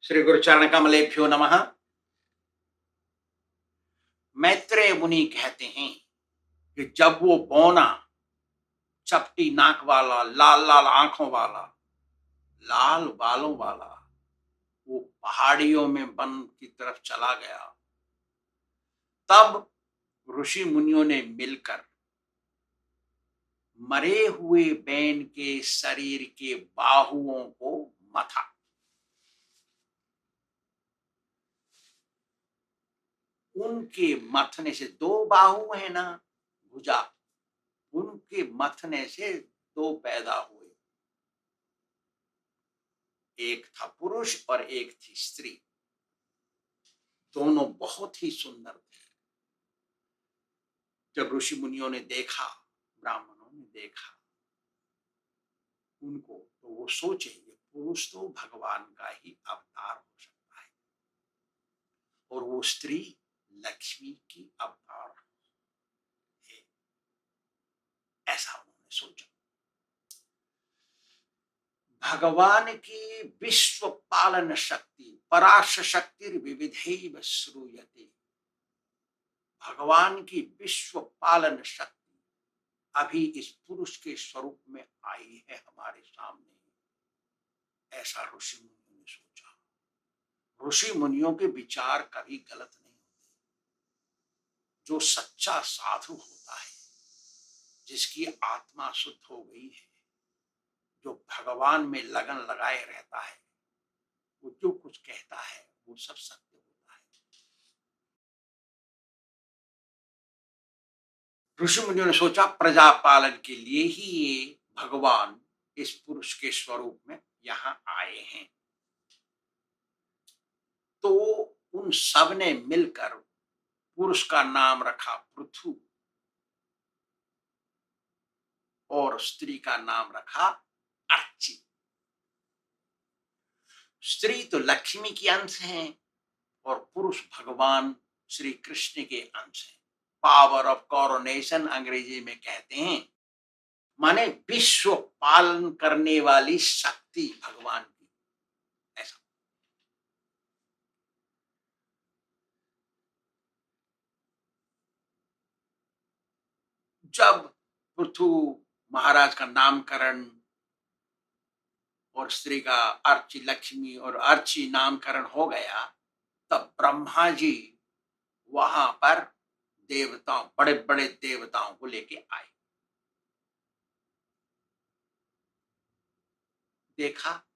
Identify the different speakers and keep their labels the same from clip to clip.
Speaker 1: श्री गुरुचरण कमलेभ्यो नमः। मैत्रेय मुनि कहते हैं कि जब वो बौना चपटी नाक वाला, लाल लाल आंखों वाला, लाल बालों वाला वो पहाड़ियों में वन की तरफ चला गया, तब ऋषि मुनियों ने मिलकर मरे हुए बैन के शरीर के बाहुओं को मथा। उनके मथने से दो बाहु है ना, भुजा, उनके मथने से दो पैदा हुए, एक था पुरुष और एक थी स्त्री। दोनों बहुत ही सुंदर थे। जब ऋषि मुनियों ने देखा, ब्राह्मणों ने देखा उनको, तो वो सोचे ये पुरुष तो भगवान का ही अवतार हो सकता है और वो स्त्री लक्ष्मी की अवतार है, ऐसा उन्होंने सोचा। भगवान की विश्व पालन शक्ति, पराश शक्ति विविधैव श्रूयते। भगवान की विश्व पालन शक्ति अभी इस पुरुष के स्वरूप में आई है हमारे सामने, ऐसा ऋषि मुनियों ने सोचा। ऋषि मुनियों के विचार कभी गलत नहीं होते। जो सच्चा साधु होता है, जिसकी आत्मा शुद्ध हो गई है, जो भगवान में लगन लगाए रहता है, वो जो कुछ कहता है वो सब सत्य होता है। ऋषि मुनियों ने सोचा प्रजा पालन के लिए ही ये भगवान इस पुरुष के स्वरूप में यहां आए हैं। तो उन सब ने मिलकर पुरुष का नाम रखा पृथु और स्त्री का नाम रखा अर्ची। स्त्री तो लक्ष्मी की अंश है और पुरुष भगवान श्री कृष्ण के अंश है। पावर ऑफ कोरोनेशन अंग्रेजी में कहते हैं, माने विश्व पालन करने वाली शक्ति भगवान की, ऐसा। जब पृथु महाराज का नामकरण और स्त्री का अर्ची, लक्ष्मी और अर्ची नामकरण हो गया, तब ब्रह्मा जी वहां पर देवताओं, बड़े बड़े देवताओं को लेके आए। देखा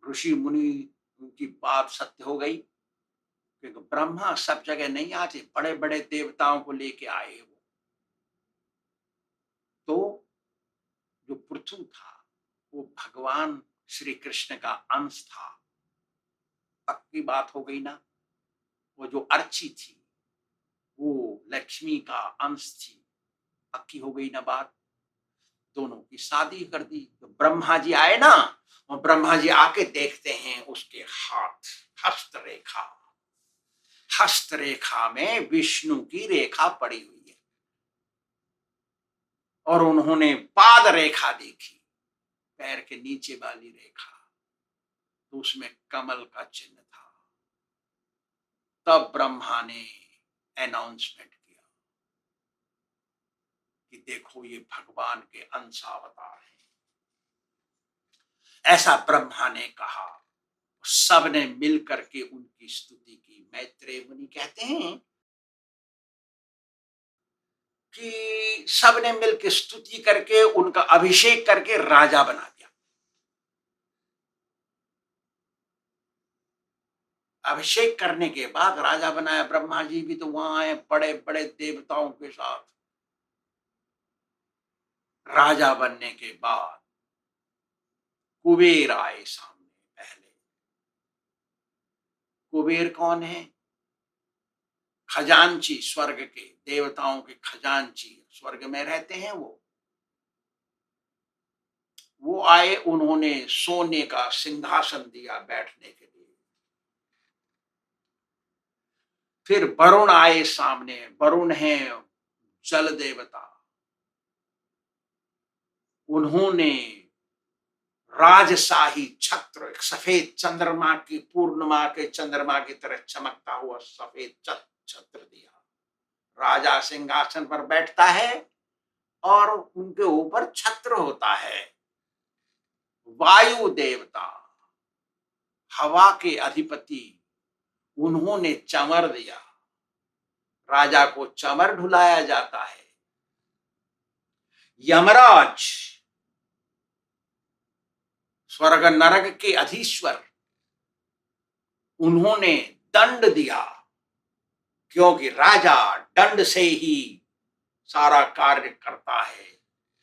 Speaker 1: ऋषि मुनि, उनकी बात सत्य हो गई, क्योंकि ब्रह्मा सब जगह नहीं आते, बड़े बड़े देवताओं को लेके आए वो। तो जो पृथु था वो भगवान श्री कृष्ण का अंश था, पक्की बात हो गई ना। वो जो अर्ची थी वो लक्ष्मी का अंश थी, पक्की हो गई ना बात। दोनों की शादी कर दी। तो ब्रह्मा जी आए ना, और ब्रह्मा जी आके देखते हैं उसके हाथ हस्तरेखा, हस्तरेखा में विष्णु की रेखा पड़ी हुई है, और उन्होंने पाद रेखा देखी, पैर के नीचे वाली रेखा, तो उसमें कमल का चिन्ह था। तब ब्रह्मा ने अनाउंसमेंट किया कि देखो ये भगवान के अंश अवतार हैं। ऐसा ब्रह्मा ने कहा, सब ने मिलकर के उनकी स्तुति की। मैत्रेय मुनि कहते हैं कि सब ने मिलकर स्तुति करके उनका अभिषेक करके राजा बना दिया। अभिषेक करने के बाद राजा बनाया। ब्रह्मा जी भी तो वहां आए, बड़े बड़े देवताओं के साथ। राजा बनने के बाद कुबेर आए सामने। पहले कुबेर कौन है? खजांची, स्वर्ग के देवताओं के खजांची, स्वर्ग में रहते हैं वो आए। उन्होंने सोने का सिंहासन दिया बैठने के लिए। फिर वरुण आए सामने। वरुण है जल देवता। उन्होंने राजशाही छत्र, एक सफेद चंद्रमा की, पूर्णिमा के चंद्रमा की तरह चमकता हुआ सफेद छत्र दिया। राजा सिंहासन पर बैठता है और उनके ऊपर छत्र होता है। वायु देवता, हवा के अधिपति, उन्होंने चमर दिया। राजा को चमर ढुलाया जाता है। यमराज, स्वर्ग नरक के अधीश्वर, उन्होंने दंड दिया, क्योंकि राजा दंड से ही सारा कार्य करता है,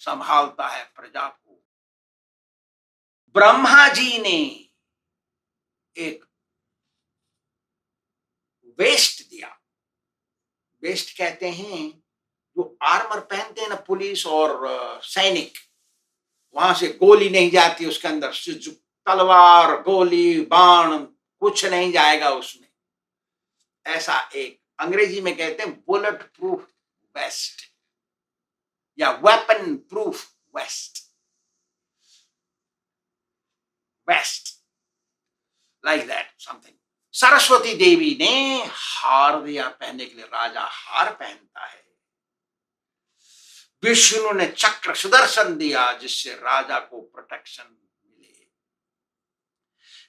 Speaker 1: संभालता है प्रजा को। ब्रह्मा जी ने एक वेस्ट दिया। वेस्ट कहते हैं जो आर्मर पहनते हैं ना पुलिस और सैनिक, वहां से गोली नहीं जाती उसके अंदर, जो तलवार, गोली, बाण कुछ नहीं जाएगा उसमें। ऐसा एक अंग्रेजी में कहते हैं बुलेट प्रूफ वेस्ट या weapon proof vest, like that something. Saraswati Devi ने हार दिया पहनने के लिए, राजा हार पहनता है। विष्णु ने चक्र सुदर्शन दिया जिससे राजा को प्रोटेक्शन मिले।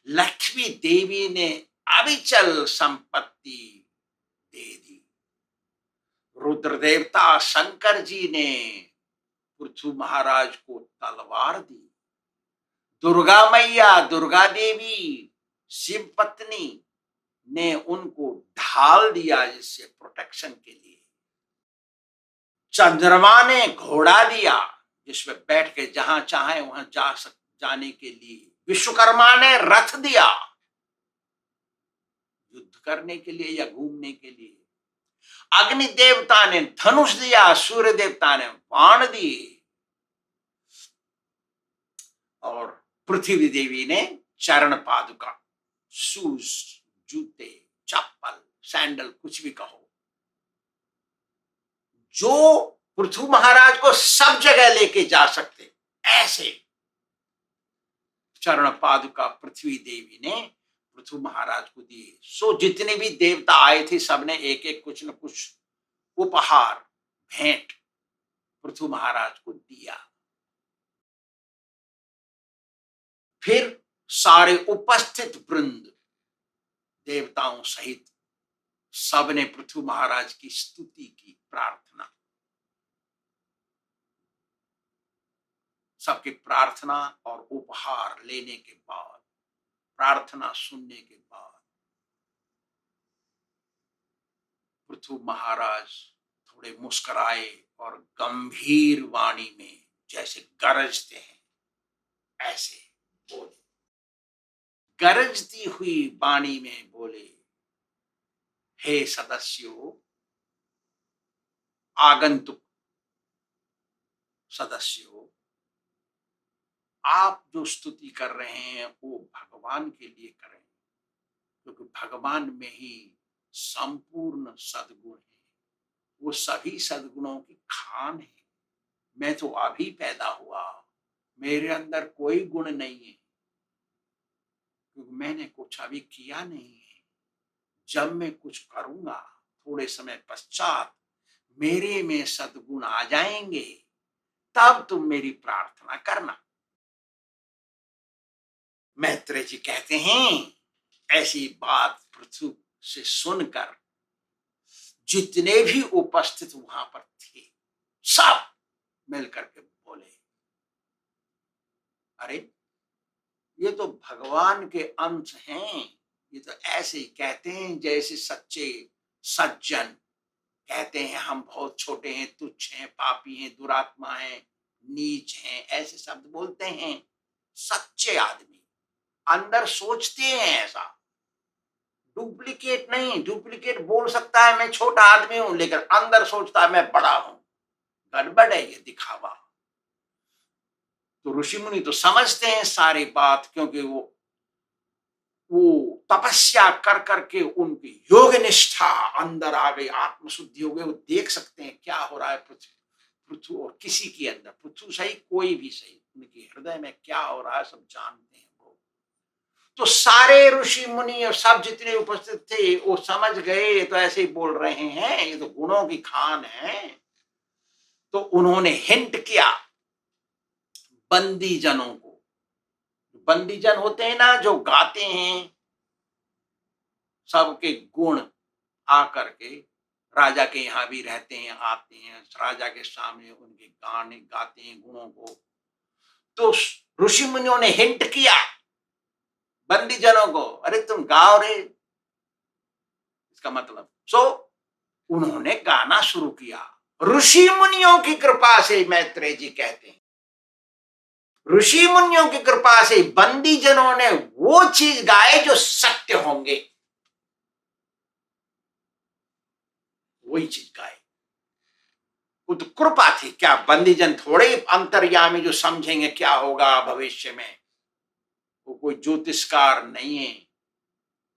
Speaker 1: लक्ष्मी देवी ने अविचल संपत्ति दे दी। रुद्र देवता शंकर जी ने पृथु महाराज को तलवार दी। दुर्गा मैया, दुर्गा देवी, शिव पत्नी ने उनको ढाल दिया जिससे प्रोटेक्शन के लिए। चंद्रमा ने घोड़ा दिया जिसमें बैठ के जहां चाहे वहां जाने के लिए। विश्वकर्मा ने रथ दिया युद्ध करने के लिए या घूमने के लिए। अग्नि देवता ने धनुष दिया, सूर्य देवता ने बाण दिए, और पृथ्वी देवी ने चरण पादुका, शूज, जूते, चप्पल, सैंडल, कुछ भी कहो, जो पृथु महाराज को सब जगह लेके जा सकते, ऐसे चरण पादुका पृथ्वी देवी ने पृथु महाराज को दिए। सो जितने भी देवता आए थे सबने एक एक कुछ न कुछ उपहार, भेंट पृथु महाराज को दिया। फिर सारे उपस्थित वृंद देवताओं सहित सबने पृथु महाराज की स्तुति की, प्रार्थना। सबकी प्रार्थना और उपहार लेने के बाद, प्रार्थना सुनने के बाद, पृथु महाराज थोड़े मुस्कुराए और गंभीर वाणी में जैसे गरजते हैं ऐसे बोले। गरजती हुई वाणी में बोले, हे सदस्यों, आगंतुक सदस्यों, आप जो स्तुति कर रहे हैं वो भगवान के लिए करें, क्योंकि भगवान में ही संपूर्ण सद्गुण है। वो सभी सद्गुणों की खान है। मैं तो अभी पैदा हुआ, मेरे अंदर कोई गुण नहीं है, क्योंकि मैंने कुछ अभी किया नहीं है। जब मैं कुछ करूंगा थोड़े समय पश्चात मेरे में सद्गुण आ जाएंगे, तब तुम मेरी प्रार्थना करना। मैत्रेय जी कहते हैं, ऐसी बात पृथु से सुनकर जितने भी उपस्थित वहां पर थे सब मिलकर के बोले, अरे ये तो भगवान के अंश हैं। ये तो ऐसे ही कहते हैं जैसे सच्चे सज्जन कहते हैं हम बहुत छोटे हैं, तुच्छ हैं, पापी हैं, दुरात्मा हैं, नीच हैं, ऐसे शब्द बोलते हैं। सच्चे आदमी अंदर सोचते हैं ऐसा, डुप्लीकेट नहीं। डुप्लीकेट बोल सकता है मैं छोटा आदमी हूं, लेकिन अंदर सोचता है मैं बड़ा हूं। गड़बड़ है ये दिखावा। तो ऋषि मुनि तो समझते हैं सारी बात, क्योंकि वो तपस्या कर करके उनकी योग निष्ठा अंदर आ गई, आत्मशुद्धि हो गई। वो देख सकते हैं क्या हो रहा है पृथ्वी और किसी के अंदर, पृथ्वी सही कोई भी सही, उनके उनके हृदय में क्या हो रहा है सब जानते हैं वो। तो सारे ऋषि मुनि और सब जितने उपस्थित थे वो समझ गए ये तो ऐसे ही बोल रहे हैं, ये तो गुणों की खान है। तो उन्होंने हिंट किया बंदी जनों को। बंदी जन होते हैं ना जो गाते हैं सबके गुण, आकर के राजा के यहाँ भी रहते हैं, आते हैं राजा के सामने उनके गाने गाते हैं गुणों को। तो ऋषि मुनियों ने हिंट किया बंदी जनों को, अरे तुम गाओ रे, इसका मतलब। सो उन्होंने गाना शुरू किया। ऋषि मुनियों की कृपा से, मैत्रेय जी कहते हैं, ऋषि मुनियों की कृपा से बंदी जनों ने वो चीज गाए जो सत्य होंगे, वही चीज गाए। वो तो कृपा थी, क्या बंदी जन थोड़े अंतर्यामी जो समझेंगे क्या होगा भविष्य में। वो कोई ज्योतिषकार नहीं है,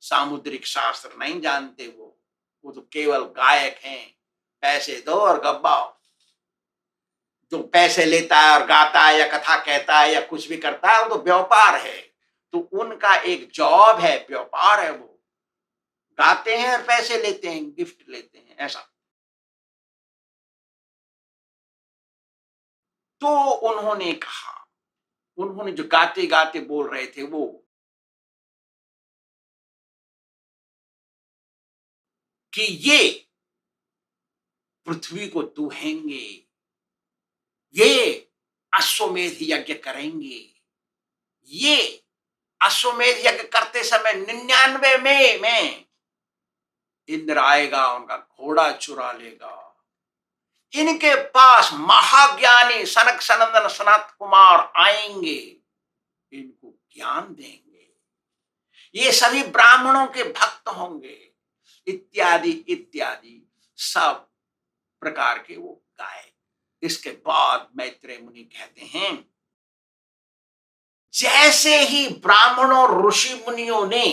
Speaker 1: सामुद्रिक शास्त्र नहीं जानते वो तो केवल गायक हैं। पैसे दो और गब्बाओ। जो पैसे लेता है और गाता है या कथा कहता है या कुछ भी करता है वो तो व्यापार है। तो उनका एक जॉब है, व्यापार है, वो गाते हैं और पैसे लेते हैं, गिफ्ट लेते हैं, ऐसा। तो उन्होंने कहा, उन्होंने जो गाते गाते बोल रहे थे वो कि ये पृथ्वी को दूहेंगे, ये अश्वमेध यज्ञ करेंगे। ये अश्वमेध यज्ञ करते समय 99 में इंद्र आएगा, उनका घोड़ा चुरा लेगा। इनके पास महाज्ञानी सनक सनंदन सनत कुमार आएंगे, इनको ज्ञान देंगे, ये सभी ब्राह्मणों के भक्त होंगे, इत्यादि इत्यादि सब प्रकार के वो गाए। इसके बाद मैत्रेय मुनि कहते हैं, जैसे ही ब्राह्मणों ऋषि मुनियों ने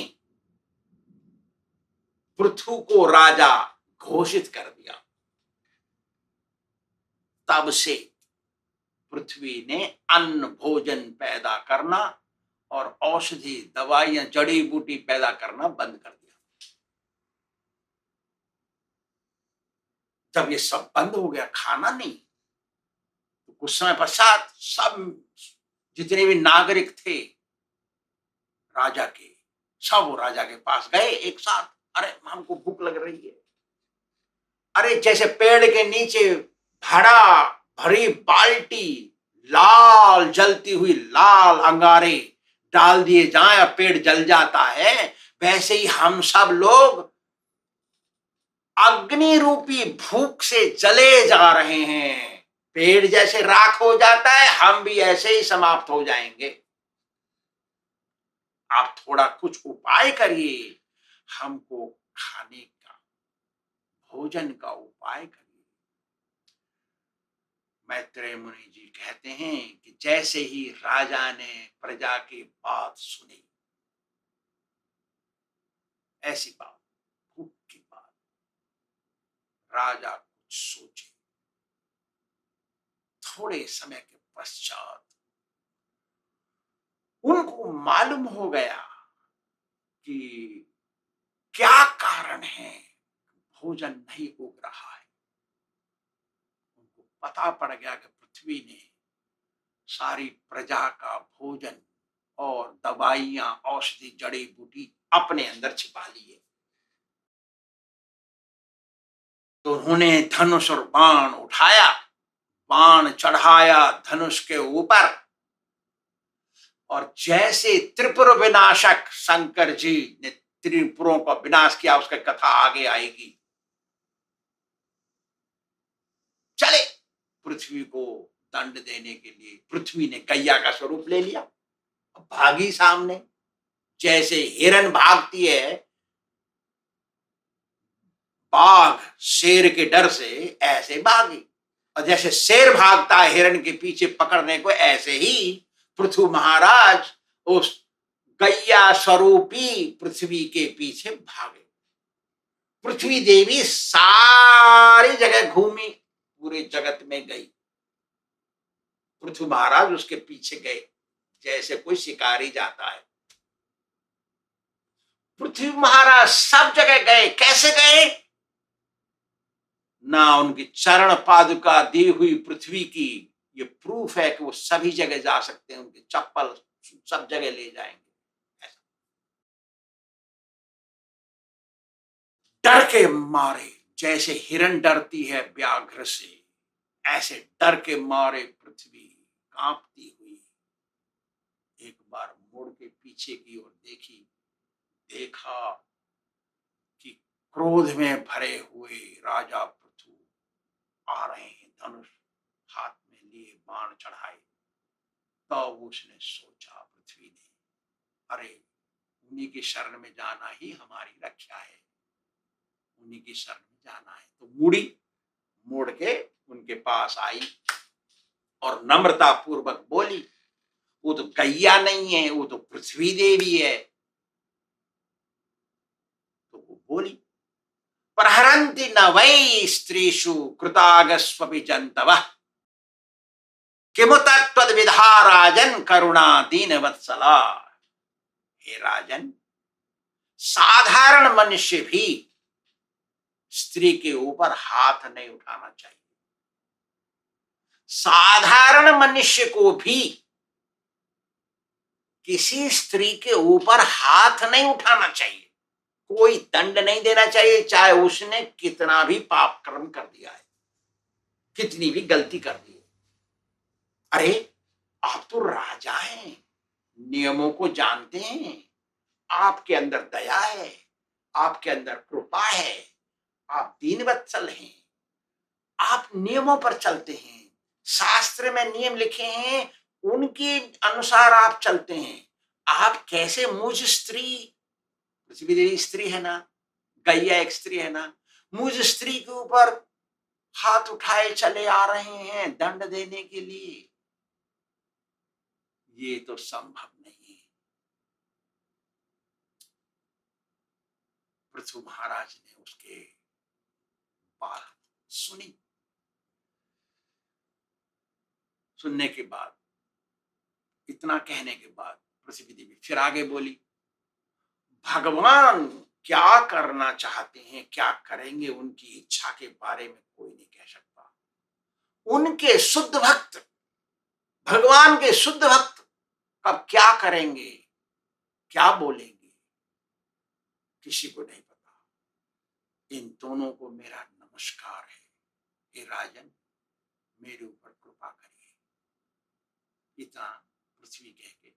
Speaker 1: पृथु को राजा घोषित कर दिया, तब से पृथ्वी ने अन्न भोजन पैदा करना और औषधि दवाइयां जड़ी बूटी पैदा करना बंद कर दिया। जब ये सब बंद हो गया, खाना नहीं, तो कुछ समय पश्चात सब जितने भी नागरिक थे राजा के, सब वो राजा के पास गए एक साथ। अरे हमको भूख लग रही है। अरे जैसे पेड़ के नीचे भरी बाल्टी, लाल जलती हुई लाल अंगारे डाल दिए जाए और पेड़ जल जाता है, वैसे ही हम सब लोग अग्नि रूपी भूख से जले जा रहे हैं। पेड़ जैसे राख हो जाता है, हम भी ऐसे ही समाप्त हो जाएंगे। आप थोड़ा कुछ उपाय करिए, हमको खाने का, भोजन का उपाय करिए। मैत्रेय मुनि जी कहते हैं कि जैसे ही राजा ने प्रजा की बात सुनी, ऐसी बात, भूख की बात, राजा कुछ सोचे। थोड़े समय के पश्चात उनको मालूम हो गया कि क्या कारण है भोजन नहीं उग रहा है। उनको पता पड़ गया कि पृथ्वी ने सारी प्रजा का भोजन और दवाइयां, औषधि, जड़ी बूटी अपने अंदर छिपा ली है। तो उन्होंने धनुष और बाण उठाया, बाण चढ़ाया धनुष के ऊपर, और जैसे त्रिपुर विनाशक शंकर जी ने त्रिपुरों का विनाश किया, उसकी कथा आगे आएगी। चले पृथ्वी को दंड देने के लिए, पृथ्वी ने गैया का स्वरूप ले लिया, भागी सामने। जैसे हिरन भागती है बाघ शेर के डर से, ऐसे भागी। और जैसे शेर भागता है हिरन के पीछे पकड़ने को, ऐसे ही पृथु महाराज उस गैया स्वरूपी पृथ्वी के पीछे भागे। पृथ्वी देवी सारी जगह घूमी, पूरे जगत में गई। पृथ्वी महाराज उसके पीछे गए, जैसे कोई शिकारी जाता है। पृथ्वी महाराज सब जगह गए। कैसे गए? ना उनकी चरण पादुका दी हुई पृथ्वी की ये प्रूफ है कि वो सभी जगह जा सकते हैं, उनके चप्पल सब जगह ले जाएंगे। डर के मारे, जैसे हिरण डरती है व्याघ्र से, ऐसे डर के मारे पृथ्वी कांपती हुई एक बार मुड़ के पीछे की ओर देखी। देखा कि क्रोध में भरे हुए राजा पृथु आ रहे हैं, धनुष हाथ में लिए, बाण चढ़ाए। तब उसने सोचा, पृथ्वी ने, अरे उन्हीं की शरण में जाना ही हमारी रक्षा है, उन्हीं की शरण में जाना है। तो मुड़ के उनके पास आई और नम्रता पूर्वक बोली, वो तो गैया नहीं है, वो तो पृथ्वी देवी है। तो वो बोली, प्रहरन्ति न वै स्त्रीषु कृतागस्वपि जन्तवः किमुत त्वद्विधा राजन करुणा दीन वत्सला। हे राजन, साधारण मनुष्य भी स्त्री के ऊपर हाथ नहीं उठाना चाहिए। साधारण मनुष्य को भी किसी स्त्री के ऊपर हाथ नहीं उठाना चाहिए, कोई दंड नहीं देना चाहिए, चाहे उसने कितना भी पाप कर्म कर दिया है, कितनी भी गलती कर दी है। अरे आप तो राजा हैं, नियमों को जानते हैं, आपके अंदर दया है, आपके अंदर कृपा है, आप दीनवत्सल हैं, आप नियमों पर चलते हैं, शास्त्र में नियम लिखे हैं उनके अनुसार आप चलते हैं। आप कैसे मुझ स्त्री, पृथ्वी देवी स्त्री है ना, गैया एक स्त्री है ना, मुझ स्त्री के ऊपर हाथ उठाए चले आ रहे हैं दंड देने के लिए? ये तो संभव नहीं है। पृथ्वी महाराज ने उसके बात सुनी। सुनने के बाद, इतना कहने के बाद पृथ्वी देवी फिर आगे बोली, भगवान क्या करना चाहते हैं, क्या करेंगे, उनकी इच्छा के बारे में कोई नहीं कह सकता। उनके शुद्ध भक्त, भगवान के शुद्ध भक्त कब क्या करेंगे, क्या बोलेंगे, किसी को नहीं पता। इन दोनों को मेरा नमस्कार है। हे राजन, मेरे ऊपर कृपा करिए। इतना पृथ्वी कह के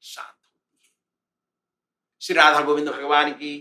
Speaker 1: शांत होती है। श्री राधा गोविंद भगवान की